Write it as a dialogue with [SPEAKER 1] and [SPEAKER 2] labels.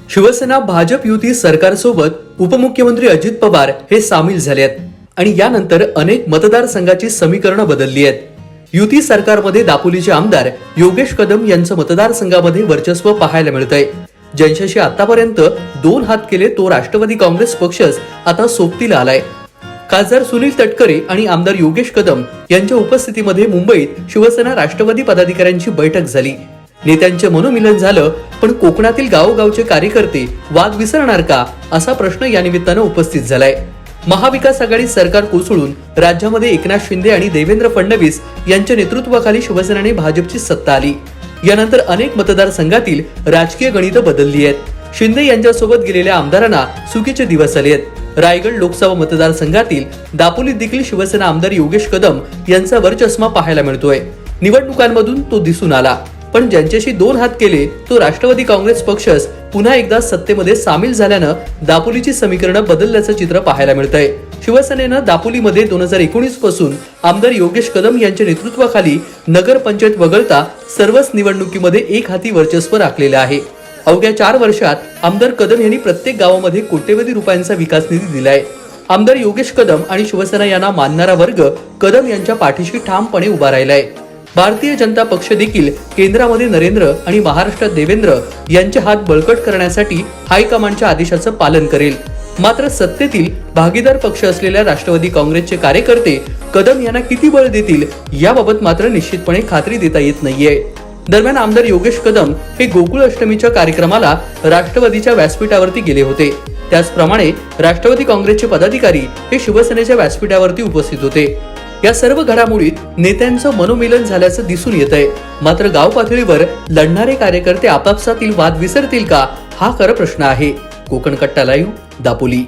[SPEAKER 1] शिवसेना भाजप युती सरकारसोबत उपमुख्यमंत्री अजित पवार हे सामील झाले आहेत आणि यानंतर अनेक मतदारसंघाची समीकरणं बदलली आहेत. युती सरकारमध्ये दापोलीचे आमदार योगेश कदम यांचं मतदारसंघामध्ये वर्चस्व पाहायला मिळतंय. ज्यांच्याशी आतापर्यंत 2 हात केले तो राष्ट्रवादी काँग्रेस पक्षच आता सोबतीला आलाय. खासदार सुनील तटकरे आणि आमदार योगेश कदम यांच्या उपस्थितीमध्ये मुंबईत शिवसेना राष्ट्रवादी पदाधिकाऱ्यांची बैठक झाली. नेत्यांचे मनोमिलन झालं, पण कोकणातील गावोगावचे कार्यकर्ते वाद विसरणार का असा प्रश्न या निमित्तानं उपस्थित झालाय. महाविकास आघाडी सरकार कोसळून राज्यामध्ये एकनाथ शिंदे आणि देवेंद्र फडणवीस यांच्या नेतृत्वाखाली शिवसेनेने भाजपची सत्ता आली. यानंतर अनेक मतदारसंघातील राजकीय गणितं बदलली आहेत. शिंदे यांच्यासोबत गेलेल्या आमदारांना चुकीचे दिवस आले आहेत. रायगड लोकसभा मतदारसंघातील दापोलीत देखील शिवसेना आमदार योगेश कदम यांचा वर्चस्व पाहायला मिळतोय. निवडणुकांमधून तो दिसून आला, पण ज्यांच्याशी 2 हात केले तो राष्ट्रवादी काँग्रेस पक्षच पुन्हा एकदा सत्तेमध्ये सामील झाल्यानं दापोलीची समीकरणं बदलल्याचं चित्र पाहायला मिळतंय. शिवसेनेनं दापोलीमध्ये 2019 पासून आमदार योगेश कदम यांच्या नेतृत्वाखाली नगर पंचायत वगळता सर्वच निवडणुकीमध्ये एक हाती वर्चस्व राखलेलं आहे. अवघ्या 4 वर्षात आमदार कदम यांनी प्रत्येक गावामध्ये कोट्यवधी रुपयांचा विकास निधी दिलाय. आमदार योगेश कदम आणि शिवसेना यांना मानणारा वर्ग कदम यांच्या पाठीशी ठामपणे उभा राहिलाय. भारतीय जनता पक्ष देखील केंद्रामध्ये नरेंद्र आणि महाराष्ट्रात देवेंद्र यांचे हात बळकट करण्यासाठी हायकमांडच्या आदेशाचं पालन करेल. मात्र सत्तेतील भागीदार पक्ष असलेल्या राष्ट्रवादी काँग्रेसचे कार्यकर्ते कदम यांना किती बळ देतील याबाबत मात्र निश्चितपणे खात्री देता येत नाहीये. दरम्यान आमदार योगेश कदम हे गोकुळ अष्टमीच्या कार्यक्रमाला राष्ट्रवादीच्या व्यासपीठावरती गेले होते. त्याचप्रमाणे राष्ट्रवादी काँग्रेसचे पदाधिकारी हे शिवसेनेच्या व्यासपीठावरती उपस्थित होते. या सर्व घडामोडीत नेत्यांचं मनोमिलन झाल्याचं दिसून येतंय. मात्र गाव पातळीवर लढणारे कार्यकर्ते आपापसातील वाद विसरतील का हा खरा प्रश्न आहे. कोकण कट्टा लाईव्ह, दापोली.